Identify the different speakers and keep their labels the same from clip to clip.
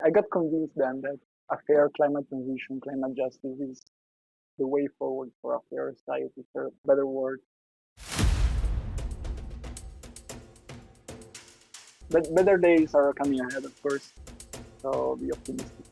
Speaker 1: I got convinced then that a fair climate transition, climate justice is the way forward for a fair society, for a better world. But better days are coming ahead, of course. So be optimistic.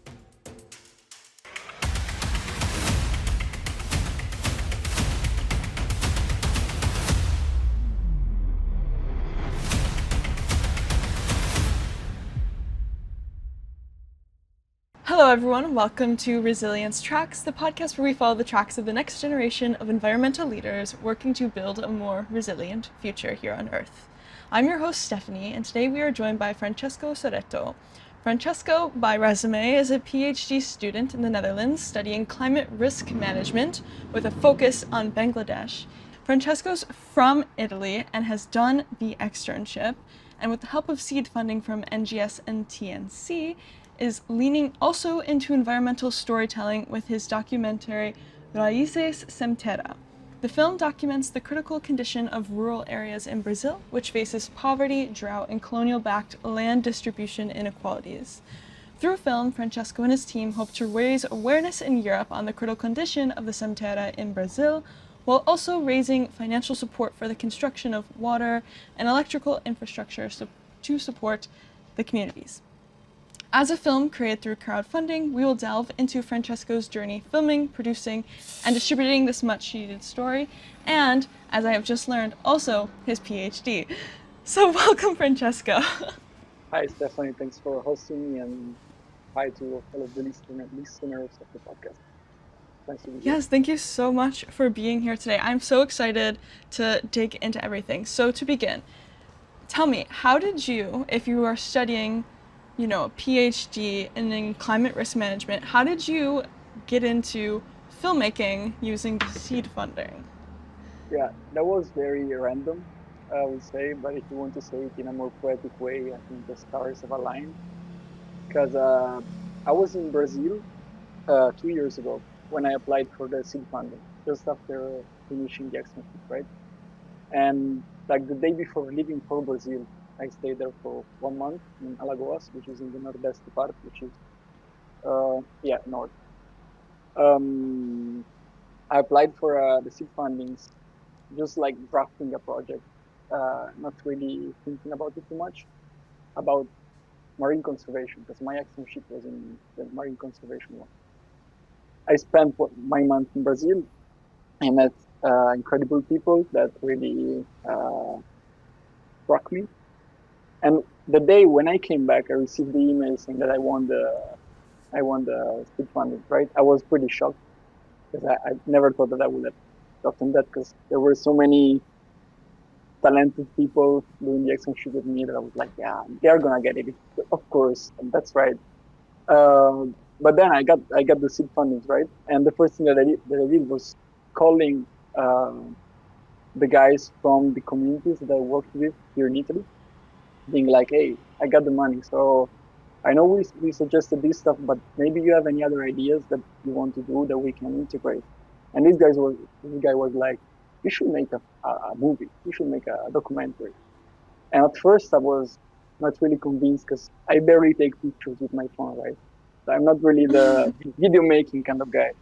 Speaker 2: Hello everyone, welcome to Resilience Tracks, the podcast where we follow the tracks of the next generation of environmental leaders working to build a more resilient future here on Earth. I'm your host Stephanie, and today we are joined by Francesco Saretto. Francesco, by resume, is a PhD student in the Netherlands studying climate risk management with a focus on Bangladesh. Francesco's from Italy and has done the externship, and with the help of seed funding from NGS and TNC, is leaning also into environmental storytelling with his documentary Raízes Sem Terra. The film documents the critical condition of rural areas in Brazil, which faces poverty, drought, and colonial-backed land distribution inequalities. Through film, Francesco and his team hope to raise awareness in Europe on the critical condition of the Sem Terra in Brazil, while also raising financial support for the construction of water and electrical infrastructure to support the communities. As a film created through crowdfunding, we will delve into Francesco's journey filming, producing, and distributing this much-needed story, and, as I have just learned, also his PhD. So welcome, Francesco.
Speaker 1: Hi, Stephanie. Thanks for hosting me, and hi to all of the listeners of the podcast. Nice to be here.
Speaker 2: Yes, thank you so much for being here today. I'm so excited to dig into everything. So to begin, tell me, how did you, if you are studying a PhD in climate risk management, how did you get into filmmaking using the seed funding?
Speaker 1: Yeah, that was very random, I would say, but if you want to say it in a more poetic way, I think the stars have aligned. Because I was in Brazil 2 years ago when I applied for the seed funding, just after finishing the externship, right? And like the day before leaving for Brazil, I stayed there for 1 month in Alagoas, which is in the Nordeste part, which is north. Um, I applied for the seed fundings, just like drafting a project, not really thinking about it too much, about marine conservation, because my externship was in the marine conservation one. I spent my month in Brazil. I met incredible people that really struck me. And the day when I came back, I received the email saying that I won the seed funding. Right, I was pretty shocked because I never thought that I would have gotten that, because there were so many talented people doing the externship with me that I was like, yeah, they're gonna get it, of course, and that's right. Uh, but then I got the seed fundings, right, and the first thing that I did was calling the guys from the communities that I worked with here in Italy, being like, hey, I got the money, so I know we suggested this stuff, but maybe you have any other ideas that you want to do that we can integrate. And this guy was like, you should make a movie, you should make a documentary. And at first I was not really convinced, because I barely take pictures with my phone, right? So I'm not really the video making kind of guy.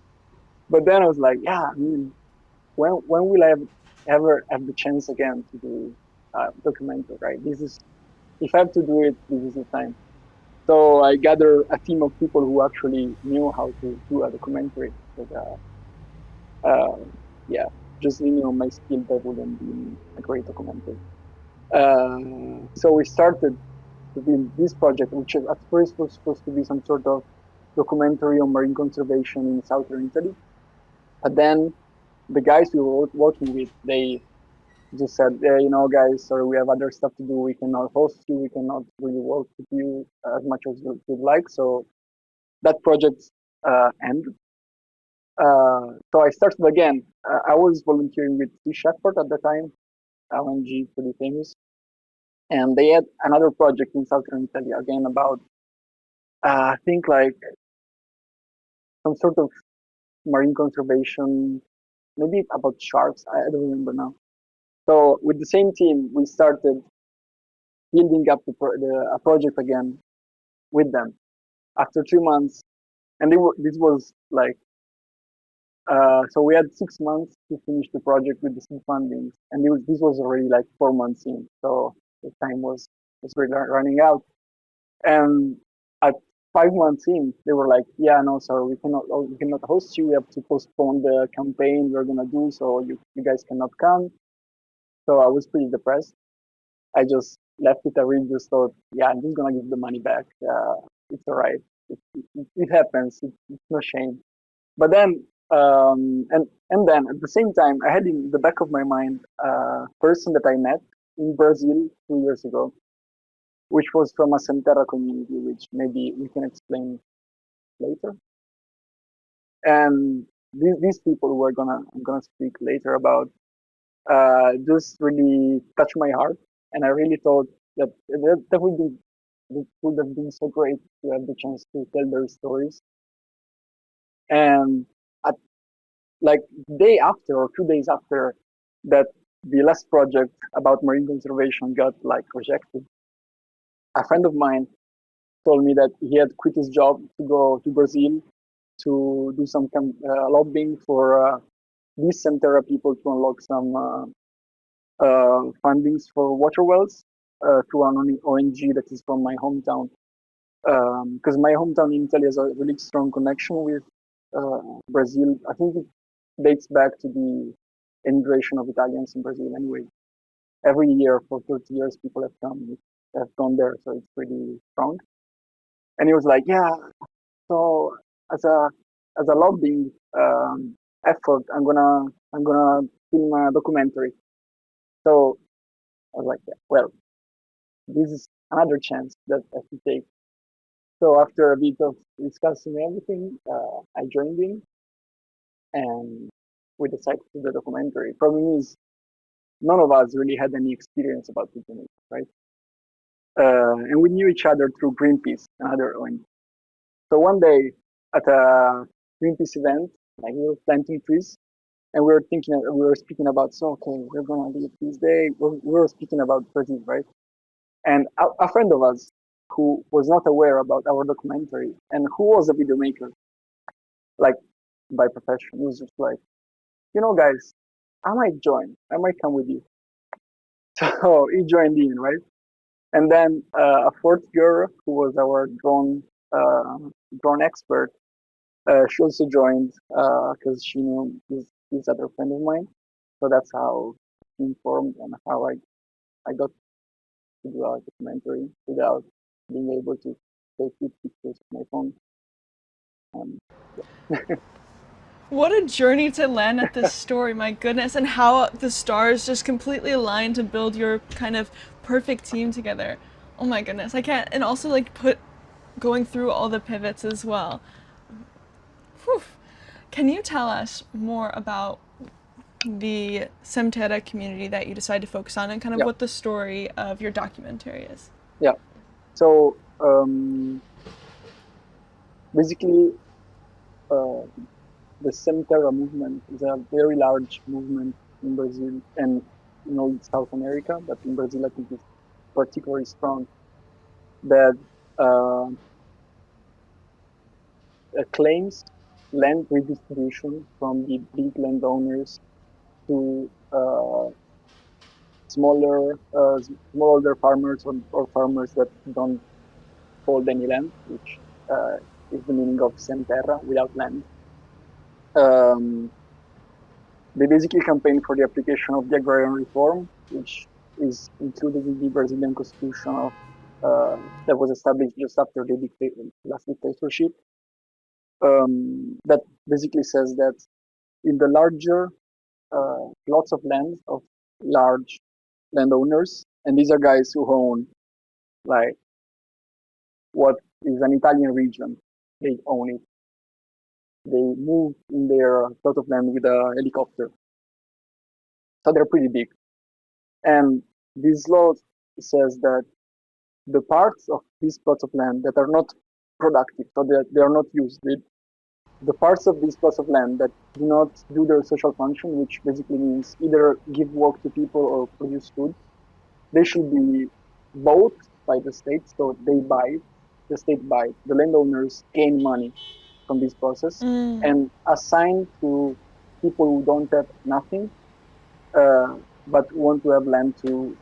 Speaker 1: But then I was like, yeah, I mean, when will I ever have the chance again to do a documentary, right? This is, if I have to do it, this is the time. So I gathered a team of people who actually knew how to do a documentary. But, uh, yeah, just leaning on my skill, that wouldn't be a great documentary. So we started to build this project, which at first was supposed to be some sort of documentary on marine conservation in southern Italy. But then the guys we were working with, they just said, guys, sorry, we have other stuff to do. We cannot host you. We cannot really work with you as much as we'd like. So that project ended. So I started again. I was volunteering with Sea Shepherd at the time, LNG, pretty famous. And they had another project in southern Italy, again, about, I think, like some sort of marine conservation, maybe about sharks. I don't remember now. So with the same team, we started building up a project again with them. after 3 months, and this was like so we had 6 months to finish the project with the seed fundings, and this was already like 4 months in, so the time was really running out. And at 5 months in, they were like, "Yeah, no, sorry, we cannot host you. We have to postpone the campaign we're gonna do, so you guys cannot come." So I was pretty depressed. I just left it. I really just thought, "Yeah, I'm just gonna give the money back. It's alright. It happens. It's no shame." But then, and then at the same time, I had in the back of my mind a person that I met in Brazil 2 years ago, which was from a Sem Terra community, which maybe we can explain later. And these people who I'm gonna speak later about just really touched my heart, and I really thought that would have been so great to have the chance to tell their stories. And at like day after or 2 days after that, the last project about marine conservation got like rejected. A friend of mine told me that he had quit his job to go to Brazil to do some lobbying for these Sem Terra people to unlock some fundings for water wells through an ONG that is from my hometown. Because my hometown in Italy has a really strong connection with Brazil. I think it dates back to the immigration of Italians in Brazil. Anyway, every year for 30 years, people have gone there, so it's pretty strong. And he was like, "Yeah, so as a lobbying effort, I'm gonna film a documentary." So I was like, "Yeah, well, this is another chance that I should take." So after a bit of discussing everything, I joined in, and we decided to do the documentary. Problem is, none of us really had any experience about eugenics, right? And we knew each other through Greenpeace, another ONG. So one day at a Greenpeace event, like we were planting trees, and we were speaking about, so okay, we're gonna leave this day. We were speaking about Brazil, right? And a friend of us who was not aware about our documentary and who was a video maker, like by profession, he was just like, guys, I might join. I might come with you. So he joined in, right? And then a fourth girl who was our drone expert, she also joined because she knew this other friend of mine. So that's how she informed and how I got to do a documentary without being able to take good pictures with my phone. Um,
Speaker 2: What a journey to land at this story, my goodness, and how the stars just completely aligned to build your kind of perfect team together. Oh my goodness, I can't, and also like going through all the pivots as well. Whew. Can you tell us more about the Sem Terra community that you decided to focus on and kind of
Speaker 1: yeah,
Speaker 2: what the story of your documentary is?
Speaker 1: yeah. So basically, uh, the Sem Terra movement is a very large movement in Brazil and South America, but in Brazil I think it's particularly strong. That uh, claims land redistribution from the big landowners to smallholder farmers or farmers that don't hold any land, which uh, is the meaning of Sem Terra, without land. Um, they basically campaign for the application of the agrarian reform, which is included in the Brazilian constitution that was established just after the last dictatorship. That basically says that in the larger plots of land of large landowners, and these are guys who own like what is an Italian region. They own it. They move in their plot of land with a helicopter, so they're pretty big. And this law says that the parts of these plots of land that are not productive, so that they are not used, the parts of these plots of land that do not do their social function, which basically means either give work to people or produce food, they should be bought by the state, so they buy it, the state buys. The landowners gain money from this process and assign to people who don't have nothing, but want to have land to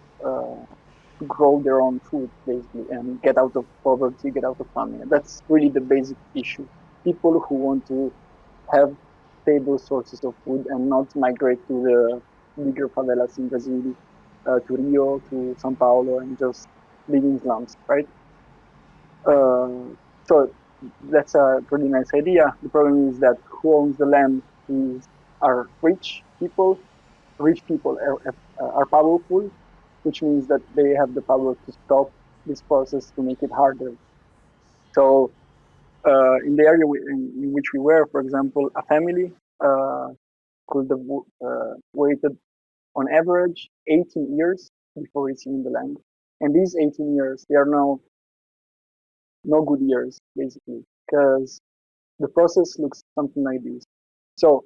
Speaker 1: grow their own food, basically, and get out of poverty, get out of famine. That's really the basic issue. People who want to have stable sources of food and not migrate to the bigger favelas in Brazil, to Rio, to São Paulo, and just live in slums, right? So that's a pretty nice idea. The problem is that who owns the land are rich people. Rich people are powerful, which means that they have the power to stop this process to make it harder. So in the area in which we were, for example, a family uh, could have waited on average 18 years before receiving the land. And these 18 years, they are now no good years, basically, because the process looks something like this. So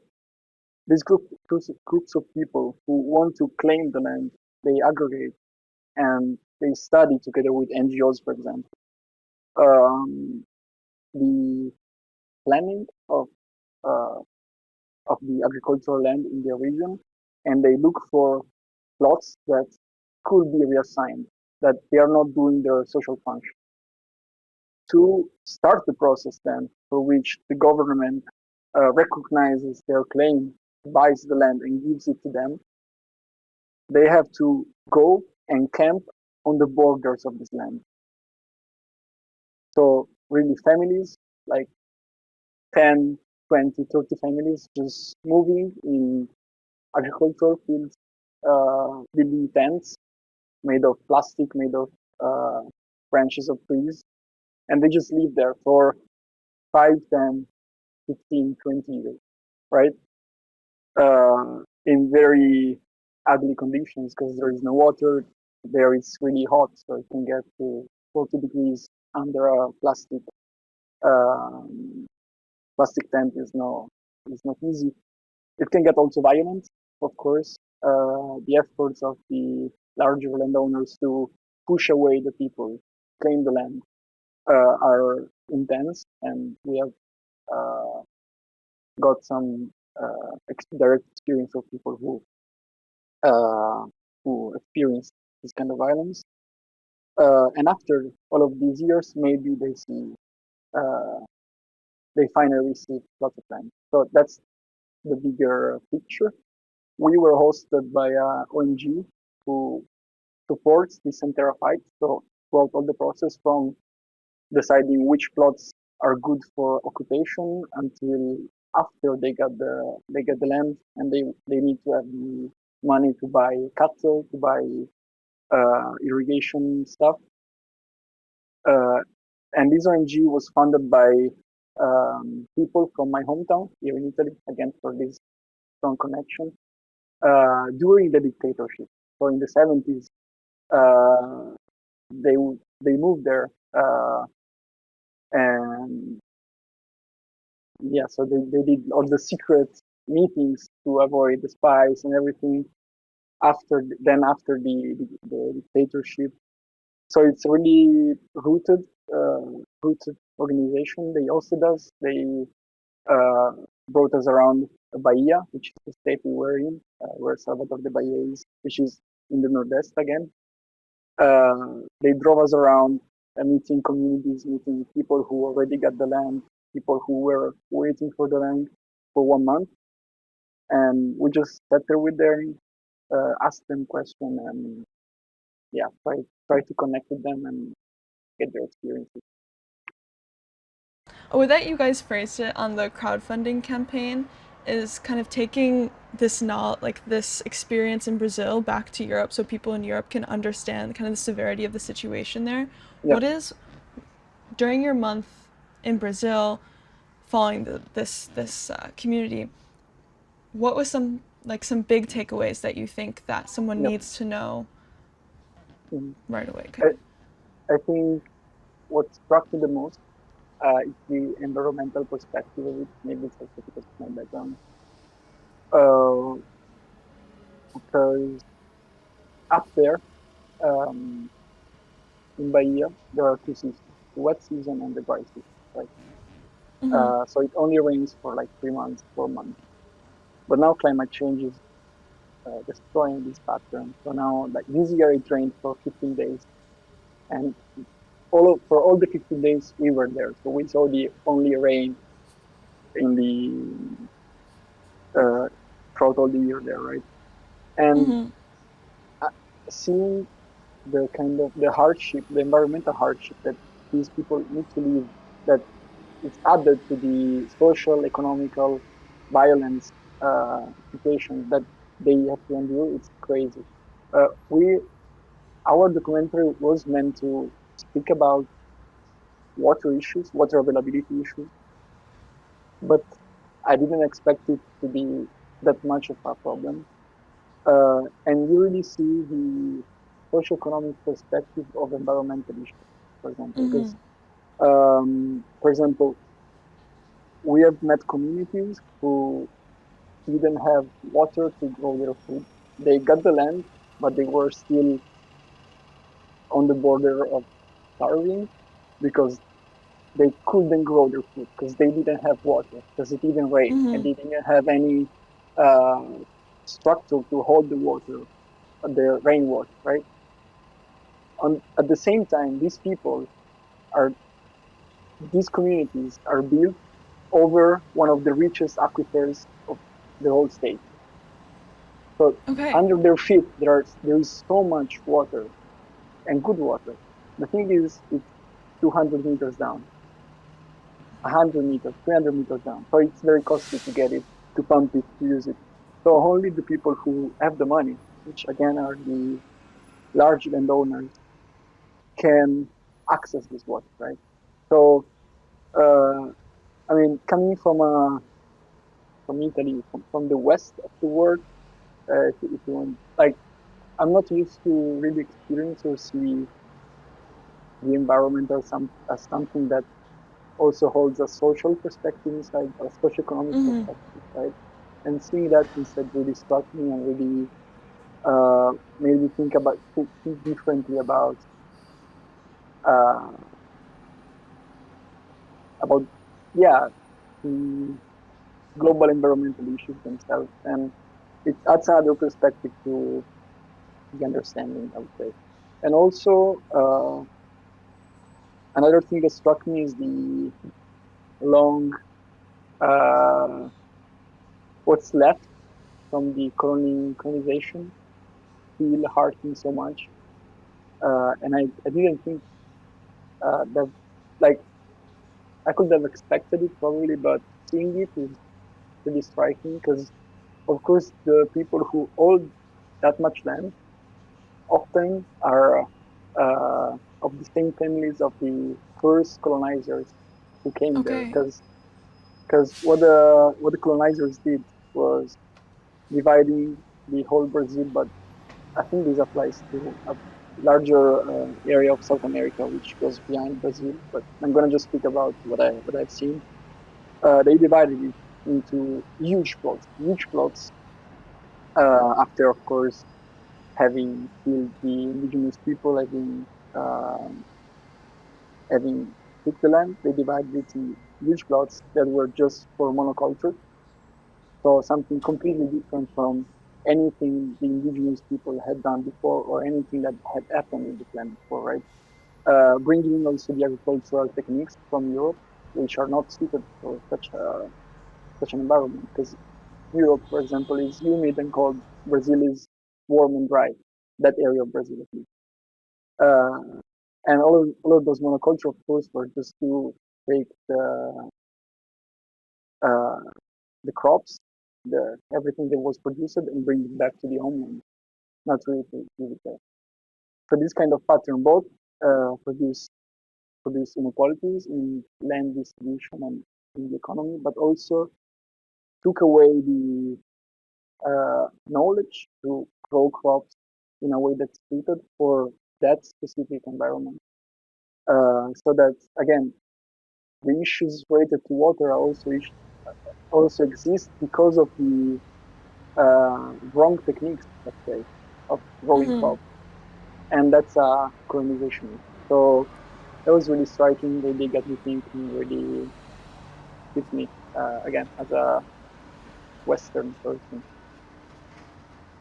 Speaker 1: these groups of people who want to claim the land, they aggregate and they study together with NGOs, for example, um, the planning uh, of the agricultural land in their region, and they look for plots that could be reassigned, that they are not doing their social function. To start the process, then, for which the government recognizes their claim, buys the land, and gives it to them, they have to go and camp on the borders of this land. So, really, families, like 10, 20, 30 families, just moving in agricultural fields, building tents made of plastic, made of uh, branches of trees, and they just live there for 5, 10, 15, 20 years, right? In very ugly conditions because there is no water. There it's really hot, so it can get to 40 degrees under a um, plastic tent is not easy. It can get also violent, of course. The efforts of the larger landowners to push away the people, claim the land, are intense, and we have uh, got some direct experience of people uh, who experience this kind of violence. And after all of these years, maybe uh, they finally receive lots of land. So that's the bigger picture. We were hosted by a ONG who supports the Sem Terra fight. So throughout all the process, from deciding which plots are good for occupation until after they get the land and they need to have the money to buy cattle, to buy irrigation stuff. Uh, and this ONG was funded by people from my hometown here in Italy, again for this strong connection, during the dictatorship. So in the 70s, uh, they they moved there, and yeah, so they did all the secret meetings to avoid the spies and everything. After the dictatorship, so it's really uh, rooted organization. They hosted us. They uh, brought us around Bahia, which is the state we were in, where Salvador de Bahia is, which is in the Nordeste again. They drove us around, meeting communities, meeting people who already got the land, people who were waiting for the land for 1 month, and we just sat there with them, asked them questions, and yeah, try to connect with them and get their experiences.
Speaker 2: A way that you guys phrased it on the crowdfunding campaign is kind of taking this not like this experience in Brazil back to Europe so people in Europe can understand kind of the severity of the situation there.
Speaker 1: Yeah.
Speaker 2: What is during your month in Brazil following this community, what was some big takeaways that you think that someone
Speaker 1: Yeah.
Speaker 2: needs to know
Speaker 1: Mhm.
Speaker 2: right away?
Speaker 1: I, I think what struck me the most is the environmental perspective of it. Maybe it's also because of my background. Uh, because up there, um, in Bahia, there are two seasons. the wet season and the dry season, right?
Speaker 2: Mm-hmm.
Speaker 1: So it only rains for like 3 months, 4 months. But now climate change is destroying this pattern. So now, like this year, it rained for 15 days, and for all the 15 days we were there, so we saw the only rain in the throughout all the year there, right? And
Speaker 2: Mm-hmm.
Speaker 1: uh, seeing the kind of the hardship, the environmental hardship that these people need to live, that is added to the social, economical violence situation that they have to endure. It's crazy. We Our documentary was meant to speak about water issues, water availability issues, but I didn't expect it to be that much of a problem. And you really see the socio-economic perspective of environmental issues, for example,
Speaker 2: Mm-hmm.
Speaker 1: because for example, we have met communities who didn't have water to grow their food. They got the land, but they were still on the border of starving because they couldn't grow their food because they didn't have water because it didn't rain and
Speaker 2: Mm-hmm.
Speaker 1: they didn't have any uh, structure to hold the water, the rainwater, right? At the same time, are these communities are built over one of the richest aquifers of the whole state. So
Speaker 2: Okay.
Speaker 1: under their feet, there is so much water and good water. The thing is, it's 200 meters down, 100 meters, 300 meters down. So it's very costly to get it, to pump it, to use it. So only the people who have the money, which again are the large landowners, can access this water, right? So, I mean, coming from Italy, from the west of the world, if you want, like, I'm not used to really experience or see the environment as something that also holds a social perspective inside, a socio-economic
Speaker 2: Mm-hmm.
Speaker 1: perspective inside. And seeing that instead really struck me and really made me think differently uh, about yeah the global environmental issues themselves, and it adds another perspective to the understanding, I would say. And also another thing that struck me is the long uh, what's left from the colonization still hurting so much. And I didn't think that like I could have expected it probably, but seeing it is really striking because of course the people who own that much land often are of the same families of the first colonizers who came there.
Speaker 2: Okay.
Speaker 1: Because what the colonizers did was dividing the whole Brazil, but I think this applies to a larger area of South America, which goes behind Brazil. But I'm gonna just speak about what I've seen. They divided it into huge plots. After, of course, having killed the indigenous people, um, having took the land, they divided it in huge plots that were just for monoculture. So something completely different from anything the indigenous people had done before or anything that had happened in the land before, right? Bringing in also the agricultural techniques from Europe, which are not suited for such an environment. Because Europe, for example, is humid and cold. Brazil is warm and dry. That area of Brazil, at least. Uh, and all of those monoculture, of course, were just to take uh, the crops, the everything that was produced, and bring it back to the homeland, not really to leave it there. So this kind of pattern both produce inequalities in land distribution and in the economy, but also took away the knowledge to grow crops in a way that's suited for that specific environment. So that again, the issues related to water are also exist because of the wrong techniques, let's say, of growing
Speaker 2: Mm-hmm.
Speaker 1: crops, and that's a colonization. So that was really striking, really got me thinking, really hit me, again, as a Western person.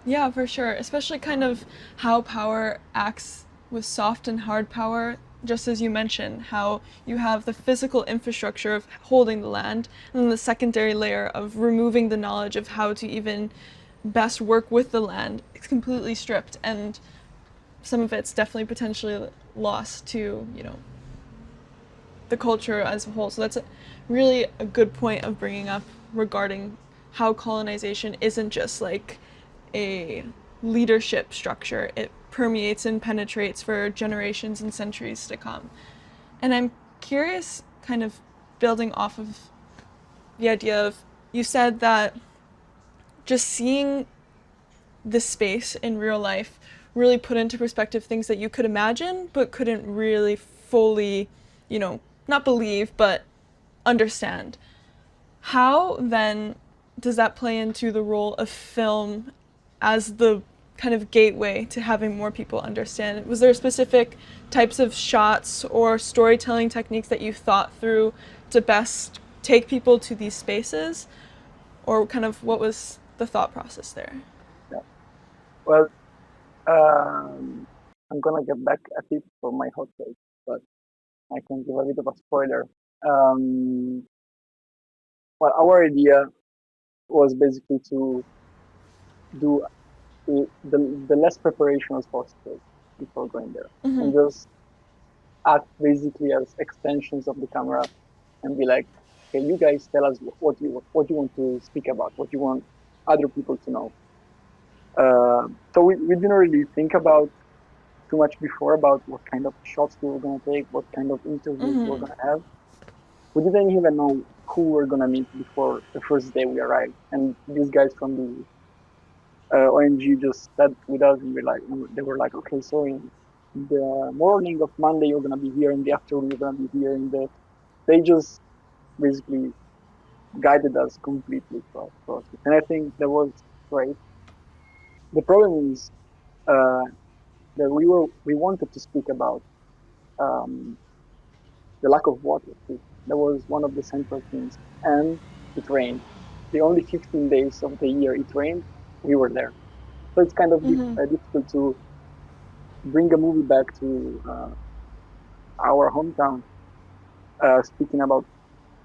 Speaker 2: Yeah, for sure. Especially kind of how power acts with soft and hard power, just as you mentioned, how you have the physical infrastructure of holding the land, and then the secondary layer of removing the knowledge of how to even best work with the land. It's completely stripped, and some of it's definitely potentially lost to, the culture as a whole. So that's really a good point of bringing up regarding how colonization isn't just like a leadership structure. It permeates and penetrates for generations and centuries to come. And I'm curious, kind of building off of the idea of, you said that just seeing this space in real life really put into perspective things that you could imagine but couldn't really fully, not believe, but understand. How then does that play into the role of film as the kind of gateway to having more people understand? Was there specific types of shots or storytelling techniques that you thought through to best take people to these spaces? Or kind of what was the thought process there?
Speaker 1: Yeah. Well, I'm gonna get back at it for my hot take, but I can give a bit of a spoiler. Um, well, our idea was basically to do the less preparation as possible before going there,
Speaker 2: Mm-hmm.
Speaker 1: and just act basically as extensions of the camera and be like, okay, you guys tell us what you want to speak about, what you want other people to know. So we didn't really think about too much before about what kind of shots we were gonna take, what kind of interviews we were
Speaker 2: Mm-hmm.
Speaker 1: gonna have. We didn't even know who we were gonna meet before the first day we arrived. And these guys from the ONG just sat with us and they were like, okay, so in the morning of Monday you're gonna be here, in the afternoon you're gonna be here, in the they just basically guided us completely throughout the process. And I think that was great. The problem is uh, that we wanted to speak about um, the lack of water. That was one of the central themes, and it rained. The only 15 days of the year it rained, we were there. So it's kind of
Speaker 2: Mm-hmm.
Speaker 1: difficult to bring a movie back to our hometown, speaking about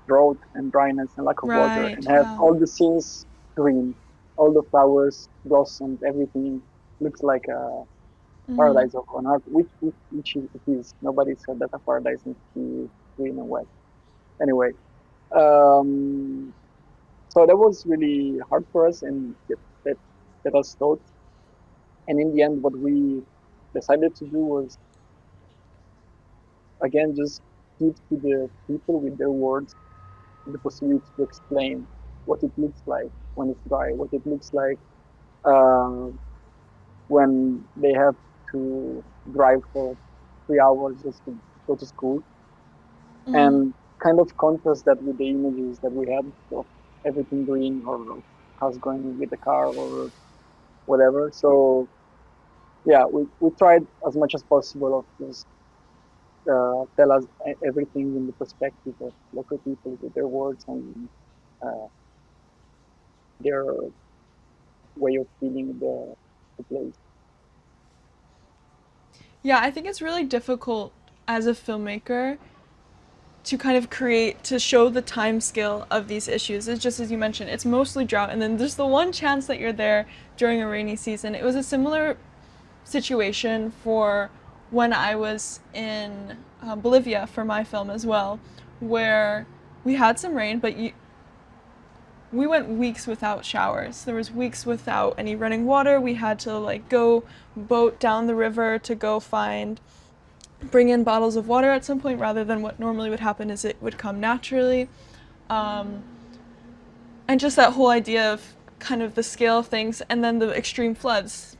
Speaker 1: drought and dryness and lack of water, and
Speaker 2: Right,
Speaker 1: have
Speaker 2: yeah.
Speaker 1: all the scenes green, all the flowers blossomed, everything looks like a
Speaker 2: Mm-hmm.
Speaker 1: paradise on earth, which it is. Nobody said that a paradise needs to be green and wet. Anyway, um, so that was really hard for us, and that that us thought. And in the end, what we decided to do was again just give to the people with their words the possibility to explain what it looks like when it's dry, what it looks like uh, when they have to drive for 3 hours just to go to school,
Speaker 2: Mm-hmm.
Speaker 1: and kind of contrast that with the images that we had of everything green or us going with the car or whatever. So yeah, we tried as much as possible of just tell us everything in the perspective of local people with their words and uh, their way of feeling the place.
Speaker 2: Yeah, I think it's really difficult as a filmmaker to kind of create to show the time scale of these issues. It's just as you mentioned, it's mostly drought, and then there's the one chance that you're there during a rainy season. It was a similar situation for when I was in Bolivia for my film as well, where we had some rain, but we went weeks without showers. There was weeks without any running water. We had to like go boat down the river to go bring in bottles of water at some point, rather than what normally would happen is it would come naturally. Um, and just that whole idea of kind of the scale of things, and then the extreme floods.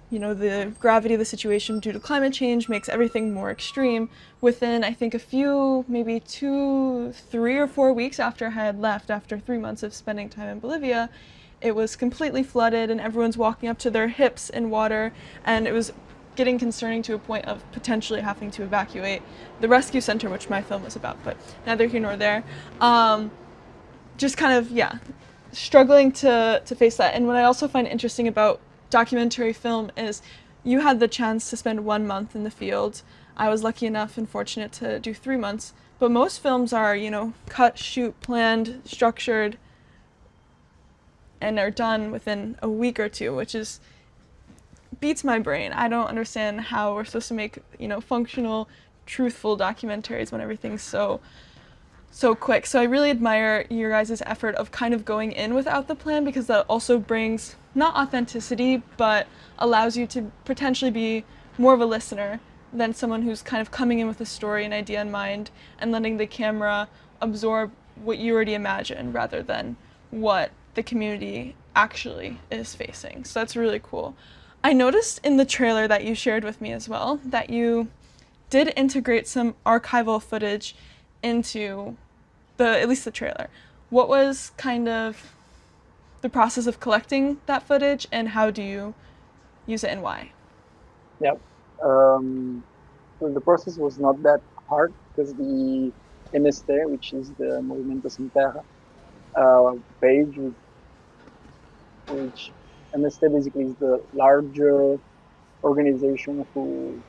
Speaker 2: The gravity of the situation due to climate change makes everything more extreme. Within, I think, a few, maybe 3 or 4 weeks after I had left, after 3 months of spending time in Bolivia, it was completely flooded and everyone's walking up to their hips in water, and it was getting concerning to a point of potentially having to evacuate the rescue center, which my film was about, but neither here nor there. Just kind of, yeah, struggling to face that. And what I also find interesting about documentary film is you had the chance to spend 1 month in the field. I was lucky enough and fortunate to do 3 months. But most films are, cut, shoot, planned, structured, and are done within a week or two, which is beats my brain. I don't understand how we're supposed to make, functional, truthful documentaries when everything's so quick. So I really admire your guys' effort of kind of going in without the plan, because that also brings not authenticity, but allows you to potentially be more of a listener than someone who's kind of coming in with a story and idea in mind and letting the camera absorb what you already imagine rather than what the community actually is facing. So that's really cool. I noticed in the trailer that you shared with me as well that you did integrate some archival footage into at least the trailer. What was kind of the process of collecting that footage, and how do you use it and why?
Speaker 1: Yeah. So the process was not that hard because the MST, which is the Movimiento Sem Terra page, which MST basically is the larger organization who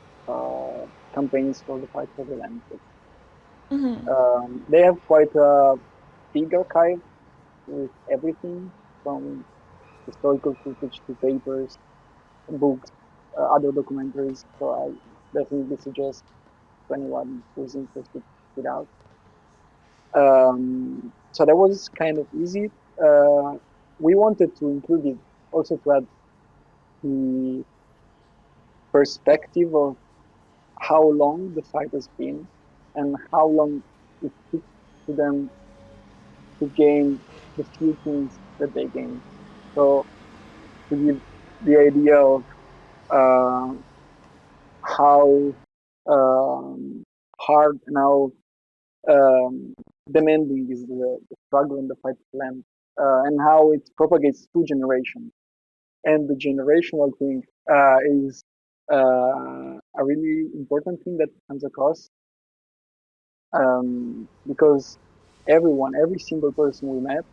Speaker 1: campaigns for the fight for the land.
Speaker 2: Mm-hmm.
Speaker 1: They have quite a big archive with everything from historical footage to papers, books, other documentaries. So I definitely suggest to anyone who's interested to check it out. So that was kind of easy. Uh, we wanted to include it also to add the perspective of how long the fight has been and how long it took to them to gain the few things that they gained. So to give the idea of uh, how um, hard and how um, demanding is the struggle and the fight for land, and how it propagates through generations. And the generational thing is a really important thing that comes across because every single person we met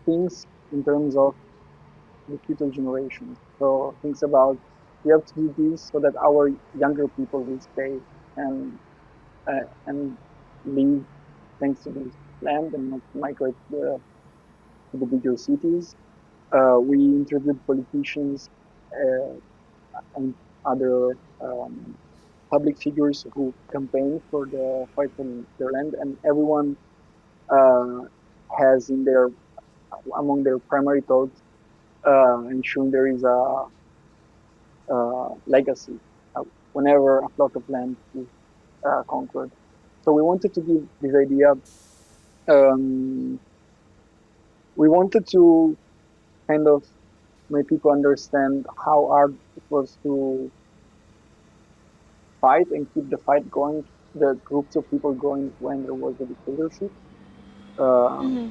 Speaker 1: thinks in terms of the future generations. So thinks about we have to do this so that our younger people will stay and and live thanks to this land and not migrate to the bigger cities. We interviewed politicians uh, and other public figures who campaign for the fight for their land, and everyone uh, has in their among their primary thoughts ensuring there is a legacy whenever a plot of land is conquered. So we wanted to give this idea. Um, we wanted to kind of make people understand how hard it was to fight and keep the fight going, the groups of people going when there was a dictatorship. Uh,
Speaker 2: Mm-hmm.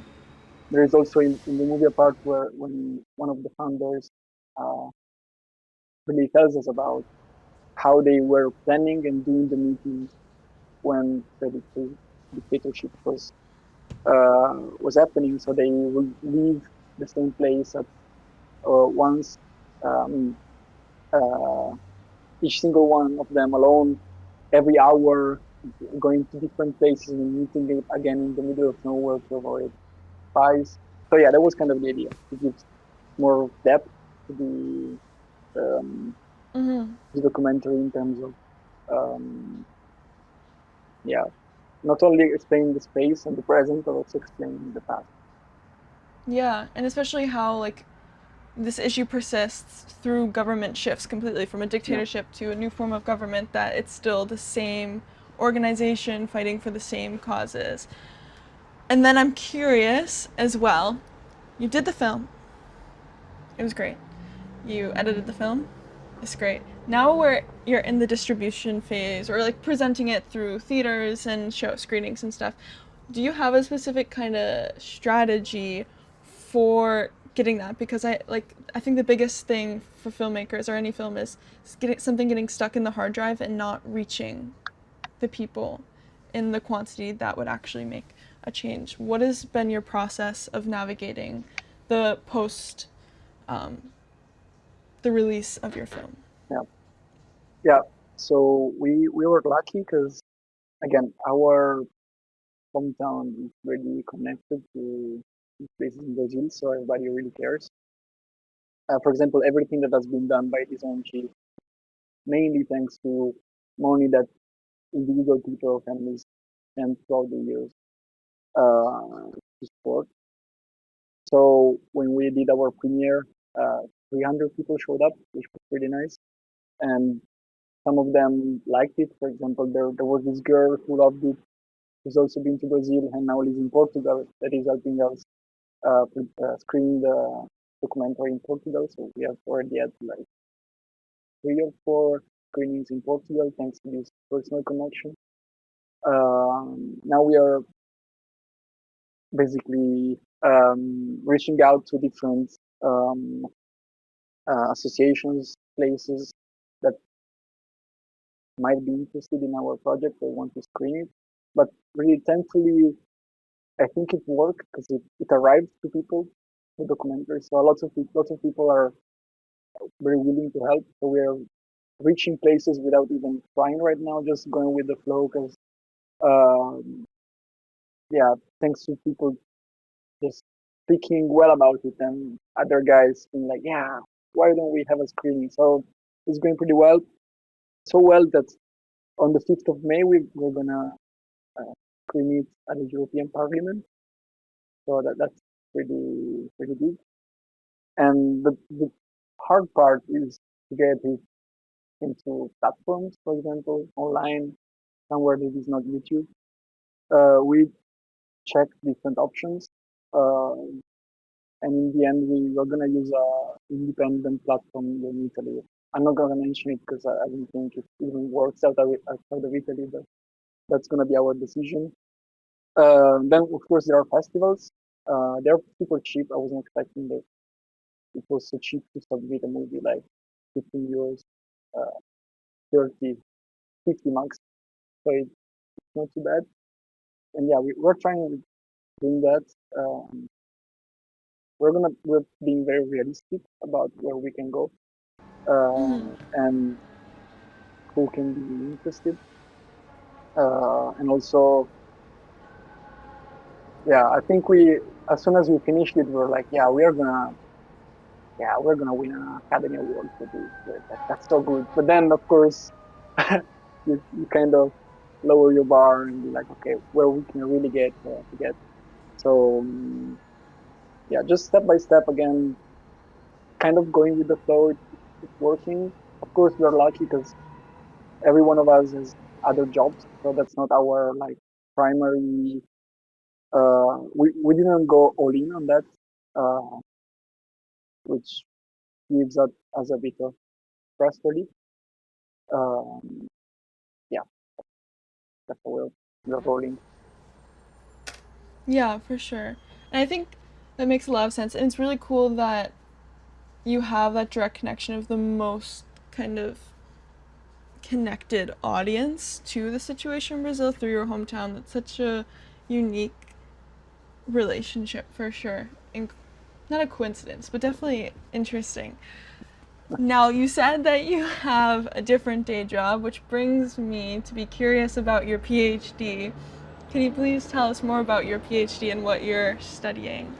Speaker 1: there is also in the movie a part where when one of the founders uh, really tells us about how they were planning and doing the meetings when the dictatorship was happening. So they would leave the same place at once. Um, uh, each single one of them alone every hour, going to different places and meeting it again in the middle of nowhere to avoid spies. So yeah, that was kind of the idea to give more depth to
Speaker 2: Mm-hmm.
Speaker 1: the documentary in terms of um, yeah, not only explaining the space and the present, but also explaining the past.
Speaker 2: Yeah, and especially how like this issue persists through government shifts completely from a
Speaker 1: Yeah,
Speaker 2: dictatorship to a new form of government, that it's still the same organization fighting for the same causes. And then I'm curious as well. You did the film. It was great. You edited the film. It's great. Now you're in the distribution phase, or like presenting it through theaters and show screenings and stuff. Do you have a specific kind of strategy for getting that, because I think the biggest thing for filmmakers or any film is getting stuck in the hard drive and not reaching the people in the quantity that would actually make a change. What has been your process of navigating the post the release of your film?
Speaker 1: Yeah, yeah. So we were lucky because again, our hometown is really connected to places in Brazil, so everybody really cares. For example, everything that has been done by this ONG, mainly thanks to money that individual people or families spent throughout the years to support. So when we did our premiere, 300 people showed up, which was pretty nice, and some of them liked it. For example, there was this girl who loved it, who's also been to Brazil and now lives in Portugal, that is helping us screen the documentary in Portugal. So we have already had like 3 or 4 screenings in Portugal thanks to this personal connection. Now we are basically reaching out to different associations, places that might be interested in our project or want to screen it. But really, thankfully, I think it worked because it arrived to people, the documentary. So lots of people are very willing to help. So we are reaching places without even trying right now, just going with the flow. Because yeah, thanks to people just speaking well about it and other guys being like, yeah, why don't we have a screening? So it's going pretty well. So well that on the 5th of May, we're going to screen it at the European Parliament. So that's pretty big. And the hard part is to get it into platforms, for example, online, somewhere that is not YouTube. We checked different options. Uh, and in the end, we were going to use a independent platform in Italy. I'm not going to mention it because I don't think it even works outside of Italy, but that's going to be our decision. Then, of course, there are festivals. They're super cheap. I wasn't expecting that it was so cheap to submit a movie, like 15 euros, uh, 30, 50 max. So it's not too bad. And yeah, we're trying doing that. Um, we're being very realistic about where we can go and who can be interested. And also, yeah, I think as soon as we finished it, we were like, we're gonna win an Academy Award for this. That's so good. But then, of course, you kind of lower your bar and be like, okay, where we can really get to get. So yeah, just step by step again, kind of going with the flow. It's working. Of course, we are lucky because every one of us has other jobs, so that's not our like primary. We didn't go all in on that, uh, which gives us a bit of stress relief. Um, yeah, that's how we're rolling.
Speaker 2: Yeah, for sure. And I think that makes a lot of sense. And it's really cool that you have that direct connection of the most kind of connected audience to the situation in Brazil through your hometown. That's such a unique relationship for sure. Not a coincidence, but definitely interesting. Now, you said that you have a different day job, which brings me to be curious about your PhD. Can you please tell us more about your PhD and what you're studying?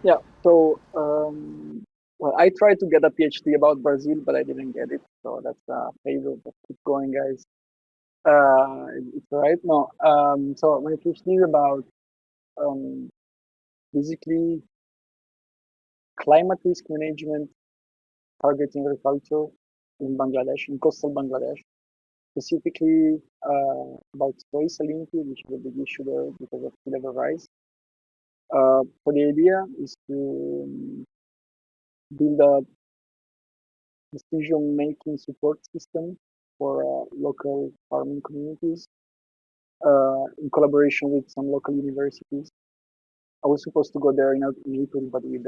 Speaker 1: Yeah. So well, I tried to get a PhD about Brazil, but I didn't get it. So that's a favor. But keep going, guys. It's all right. No. So my PhD is about um, basically climate risk management targeting agriculture in Bangladesh, in coastal Bangladesh, specifically about soy salinity, which is a big issue there because of sea level rise. So the idea is to build a decision-making support system for local farming communities in collaboration with some local universities. I was supposed to go there in April, but with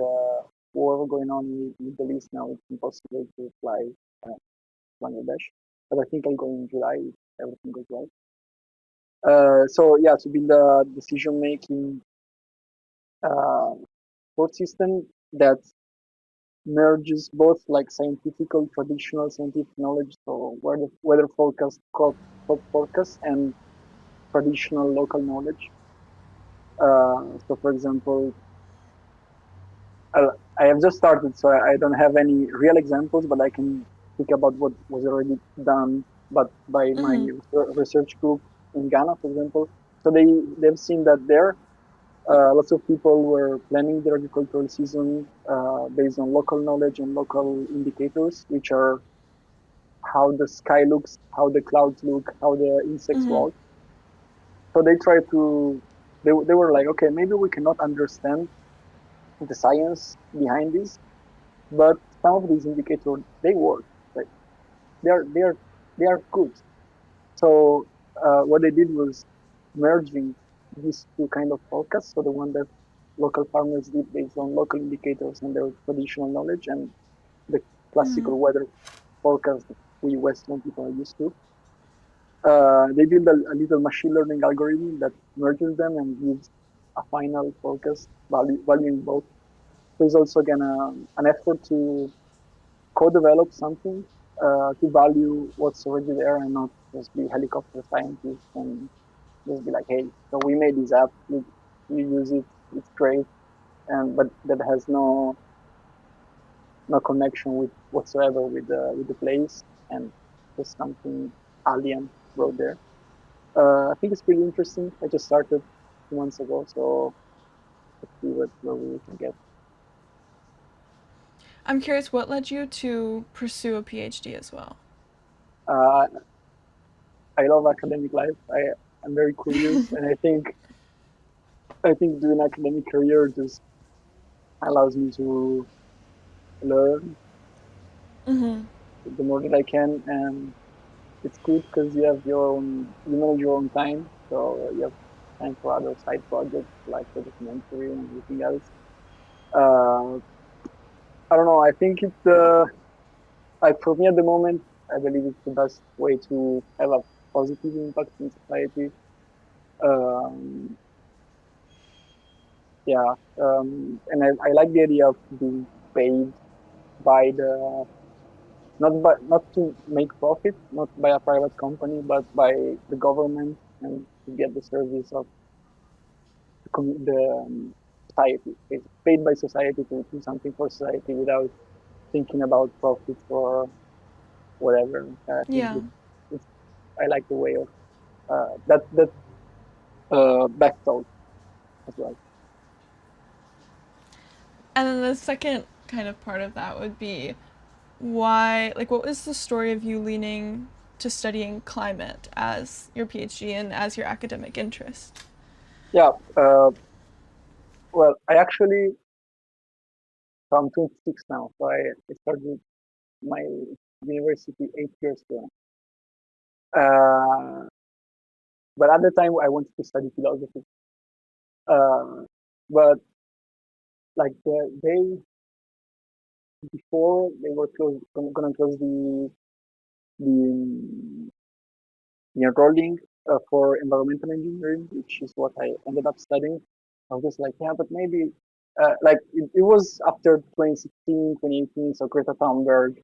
Speaker 1: war going on in the Middle East now, it's impossible to fly uh, Bangladesh. But I think I'll go in July if everything goes well. So yeah, to build a decision-making uh, support system that merges both like traditional scientific knowledge, so weather forecast, crop forecast, and traditional local knowledge. So, for example, uh, I have just started, so I don't have any real examples, but I can speak about what was already done, but by my
Speaker 2: Mm-hmm.
Speaker 1: research group in Ghana, for example. So they've seen that there, lots of people were planning their agricultural season based on local knowledge and local indicators, which are how the sky looks, how the clouds look, how the insects
Speaker 2: Mm-hmm.
Speaker 1: walk. So they try to, they were like, okay, maybe we cannot understand the science behind this, but some of these indicators they work. Like they are they are they are good. So what they did was merging these two kind of forecasts. So the one that local farmers did based on local indicators and their traditional knowledge, and the
Speaker 2: Mm-hmm.
Speaker 1: classical weather forecast that we Western people are used to. They build a little machine learning algorithm that merges them and gives a final forecast valuing both. So it's also gonna an effort to co-develop something to value what's already there and not just be helicopter scientists and just be like, hey, so we made this app, you use it, it's great, and but that has no connection with whatsoever with the place and just something alien wrote there. I think it's pretty interesting. I just started 2 months ago, so let's see where we can get.
Speaker 2: I'm curious, what led you to pursue a PhD as well?
Speaker 1: Uh, I love academic life. I'm very curious, and I think doing academic career just allows me to learn
Speaker 2: Mm-hmm.
Speaker 1: the more that I can, and it's good because you manage your own time, so you have time for other side projects like the documentary and everything else. Uh, I don't know. I think it's like for me at the moment, I believe it's the best way to have a positive impact in society. Um, yeah, and I like the idea of being paid by the not to make profit, not by a private company, but by the government, and to get the service of the society. It's paid by society to do something for society without thinking about profits or whatever. I think
Speaker 2: Yeah.
Speaker 1: it's I like the way of that back thought as well.
Speaker 2: And then the second kind of part of that would be why, like, what was the story of you leaning to studying climate as your PhD and as your academic interest?
Speaker 1: Yeah. Well, I actually so I'm 26 now, so I started my university 8 years ago. Uh, but at the time, I wanted to study philosophy. Uh, but like the day before they were gonna close the the enrolling for environmental engineering, which is what I ended up studying. I was just like, yeah, but maybe like it was after 2016, 2018, so Greta Thunberg,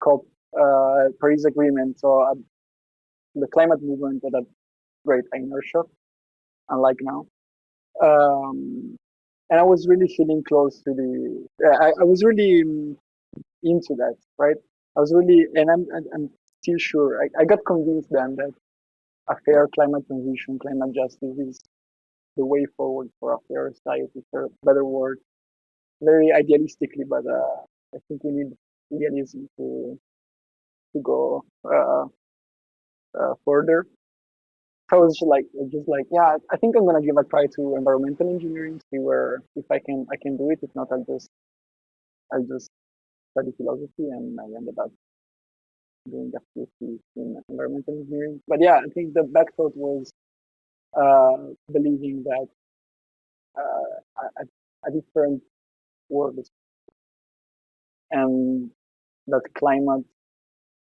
Speaker 1: COP, Paris Agreement, so the climate movement at a great inertia, unlike now. Um, and I was really feeling close to I was really into that, right? I was really, and I'm still sure. I got convinced then that a fair climate transition, climate justice is the way forward for a fair society, for a better world. Very idealistically, but I think we need realism to go further. So I was just like, yeah, I think I'm gonna give a try to environmental engineering, see where if I can do it. If not, I'll just study philosophy, and I ended up doing a PhD in environmental engineering. But yeah, I think the back thought was believing that a different world and that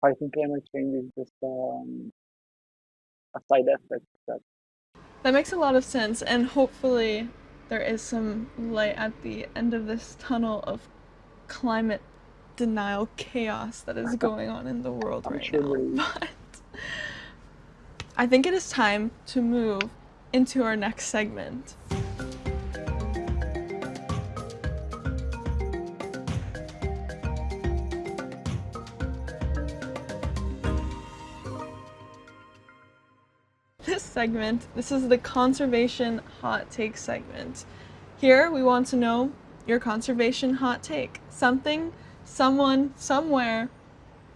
Speaker 1: fighting climate change is just a side effect of that.
Speaker 2: That makes a lot of sense, and hopefully there is some light at the end of this tunnel of climate denial chaos that is going on in the world
Speaker 1: I'm
Speaker 2: right
Speaker 1: sure
Speaker 2: now.
Speaker 1: there is.
Speaker 2: But I think it is time to move into our next segment. This is the conservation hot take segment. Here we want to know your conservation hot take. Something, someone, somewhere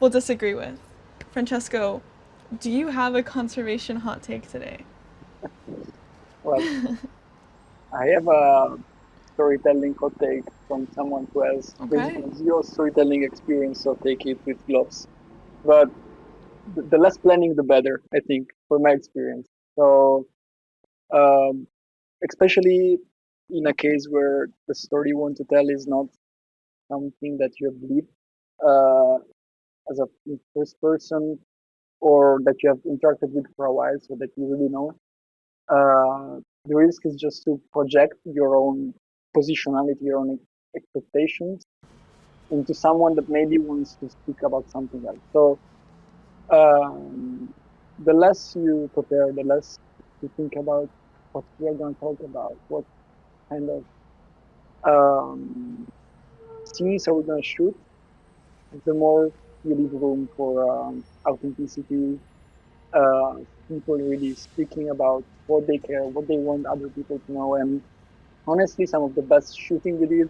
Speaker 2: will disagree with. Francesco, do you have a conservation hot take today?
Speaker 1: Well, I have a storytelling hot take from someone who has
Speaker 2: Okay.
Speaker 1: basically zero storytelling experience, so take it with gloves. But the less planning, the better, I think, for my experience. So, um, especially in a case where the story you want to tell is not something that you have lived uh, as a first person or that you have interacted with for a while, so that you really know. The risk is just to project your own positionality, your own expectations into someone that maybe wants to speak about something else. So um, the less you prepare, the less you think about what we are going to talk about, what kind of um, scenes are we going to shoot, the more you leave room for authenticity, uh, people really speaking about what they care, what they want other people to know. And honestly, some of the best shooting we did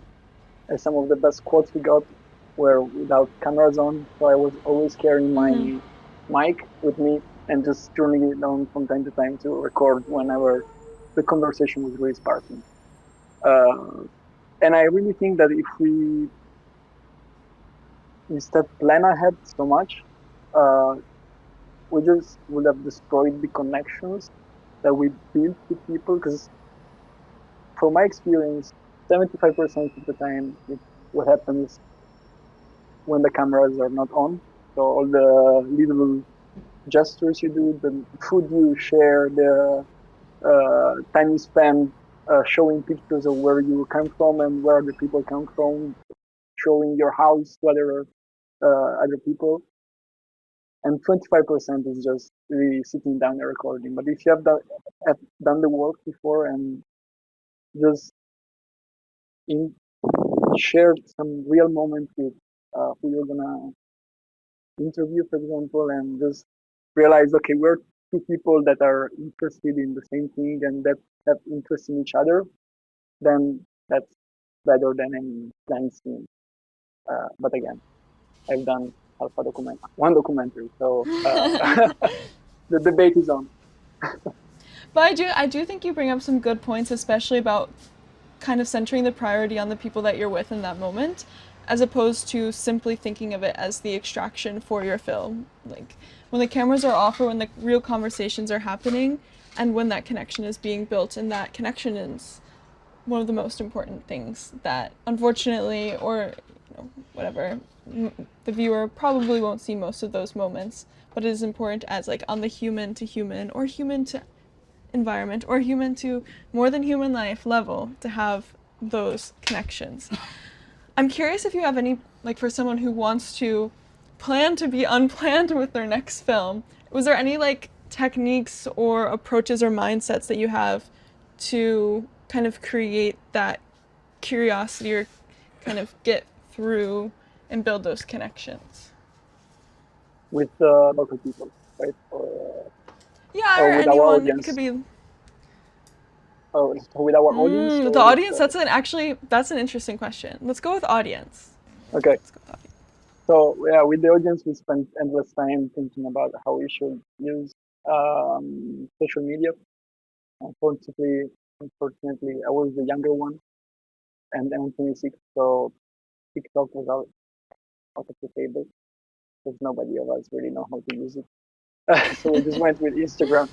Speaker 1: and some of the best quotes we got were without cameras on. So I was always carrying my
Speaker 2: Mm-hmm.
Speaker 1: mic with me and just turning it on from time to time to record whenever the conversation was really sparking. Uh, and I really think that if we instead plan ahead so much, uh, we just would have destroyed the connections that we built with people. Because from my experience, 75% of the time, what happens when the cameras are not on. So all the little gestures you do, the food you share, the time you spend showing pictures of where you come from and where other people come from, showing your house to other people, and 25% is just really sitting down and recording. But if you have done the work before and just in, shared some real moments with who you're gonna interview, for example, and just realize, okay, we're two people that are interested in the same thing and that have interest in each other, then that's better than any planned scene. But again, I've done one documentary, so the debate is on.
Speaker 2: But I do think you bring up some good points, especially about kind of centering the priority on the people that you're with in that moment, as opposed to simply thinking of it as the extraction for your film. Like when the cameras are off or when the real conversations are happening and when that connection is being built, and that connection is one of the most important things that unfortunately, or whatever, the viewer probably won't see most of those moments, but it is important as like on the human to human or human to environment or human to more than human life level to have those connections. I'm curious if you have any, like for someone who wants to plan to be unplanned with their next film, was there any like techniques or approaches or mindsets that you have to kind of create that curiosity or kind of get through and build those connections?
Speaker 1: With local people, right?
Speaker 2: Yeah,
Speaker 1: Or
Speaker 2: or
Speaker 1: with our
Speaker 2: anyone. It could
Speaker 1: audience,
Speaker 2: be
Speaker 1: or with our audience,
Speaker 2: the
Speaker 1: or with
Speaker 2: audience. That's an interesting question. Let's go with audience.
Speaker 1: okay.
Speaker 2: Let's go with audience.
Speaker 1: So yeah, with the audience, we spent endless time thinking about how we should use social media. Unfortunately, unfortunately, I was the younger one, and I'm 26, so TikTok was out of the table because nobody of us really know how to use it. So we just went with Instagram.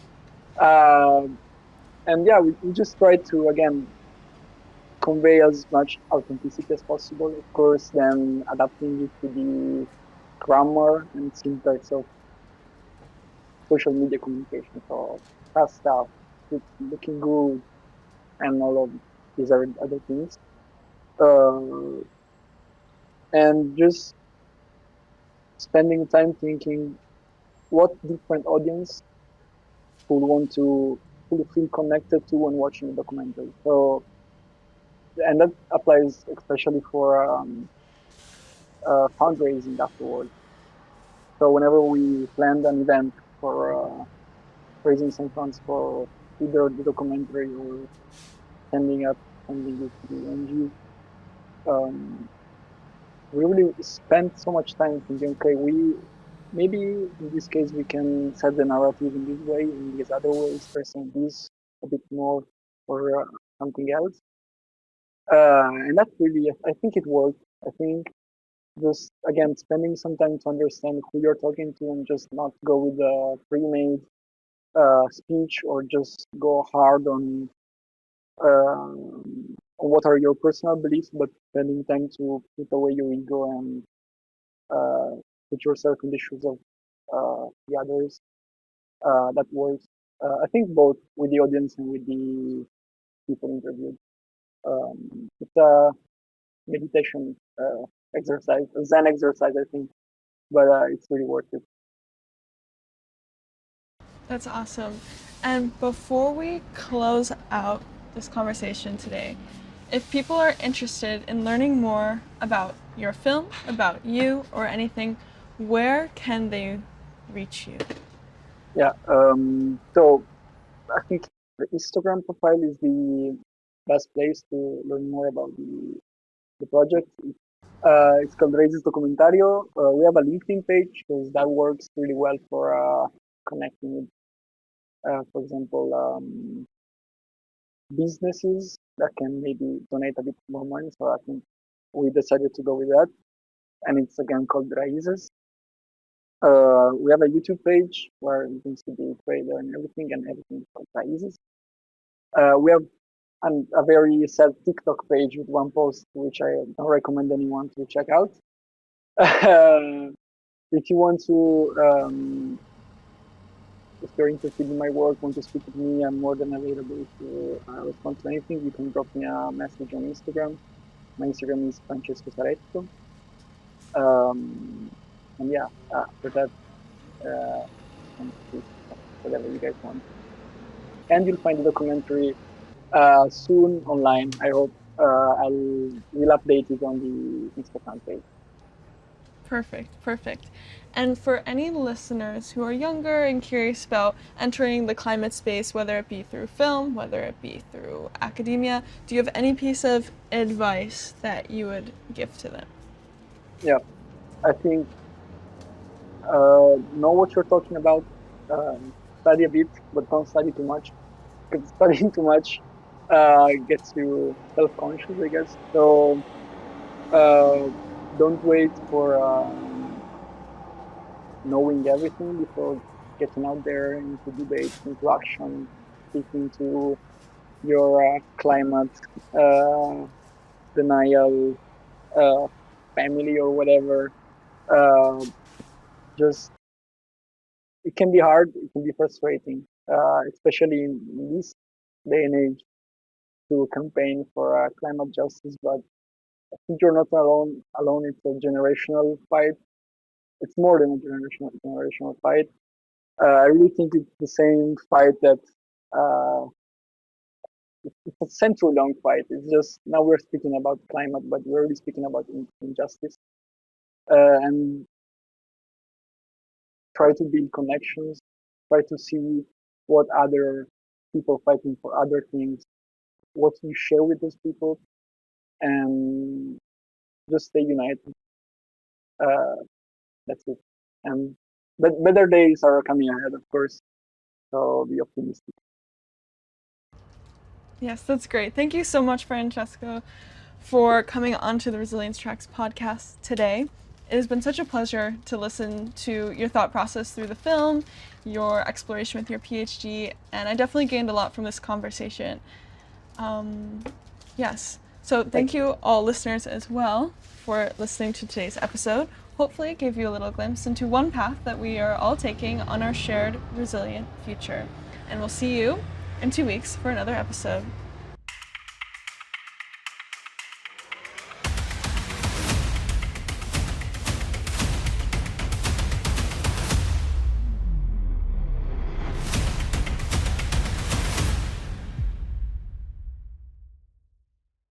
Speaker 1: And yeah, we just tried to again convey as much authenticity as possible. Of course, then adapting it to the grammar and syntax of social media communication. So fast stuff, looking good, and all of these are other things. Uh, and just spending time thinking what different audience would want to would feel connected to when watching a documentary. So, and that applies especially for fundraising afterwards. So whenever we planned an event for raising some funds for either the documentary or sending up sending it to the NGO, we really spent so much time thinking, okay, we maybe in this case we can set the narrative in this way, in these other ways, present this a bit more or something else. And that really, I think it worked. I think just again spending some time to understand who you're talking to and just not go with a pre-made speech or just go hard on what are your personal beliefs, but spending time to put away your ego and put yourself in the shoes of the others. That works. I think both with the audience and with the people interviewed. It's a meditation exercise, a Zen exercise, I think, but it's really worth it.
Speaker 2: That's awesome. And before we close out this conversation today, if people are interested in learning more about your film, about you, or anything, where can they reach you?
Speaker 1: Yeah. So I think the Instagram profile is the best place to learn more about the project. It's called Raízes Documentario. We have a LinkedIn page because that works really well for connecting with, for example, businesses that can maybe donate a bit more money. So I think we decided to go with that, and it's again called Raízes. We have a YouTube page where you can see the trailer and everything is called Raízes. We have a very sad TikTok page with one post, which I don't recommend anyone to check out. If you want to, if you're interested in my work, want to speak with me, I'm more than available to respond to anything. You can drop me a message on Instagram. My Instagram is Francesco Saretto. And yeah, for that, whatever you guys want. And you'll find the documentary soon online. I hope we'll update it on the Instagram page.
Speaker 2: Perfect, perfect. And for any listeners who are younger and curious about entering the climate space, whether it be through film, whether it be through academia, do you have any piece of advice that you would give to them?
Speaker 1: Yeah, I think know what you're talking about. Study a bit, but don't study too much. Because studying too much gets you self-conscious, I guess. So uh, don't wait for knowing everything before getting out there into debates, into action, speaking to your climate uh, denial family or whatever. Uh, just it can be hard, it can be frustrating, especially in this day and age to campaign for climate justice. But I think you're not alone. Alone, it's a generational fight. It's more than a generational fight. I really think it's the same fight that uh, it's a century long fight. It's just now we're speaking about climate, but we're really speaking about injustice. And try to build connections, try to see what other people fighting for other things, what you share with those people, and just stay united. Uh, that's it. And but better days are coming ahead, of course. So be optimistic.
Speaker 2: Yes, that's great. Thank you so much, Francesco, for coming onto the Resilience Tracks podcast today. It has been such a pleasure to listen to your thought process through the film, your exploration with your PhD, and I definitely gained a lot from this conversation. Yes. So thank you all listeners as well for listening to today's episode. Hopefully it gave you a little glimpse into one path that we are all taking on our shared resilient future. And we'll see you in 2 weeks for another episode.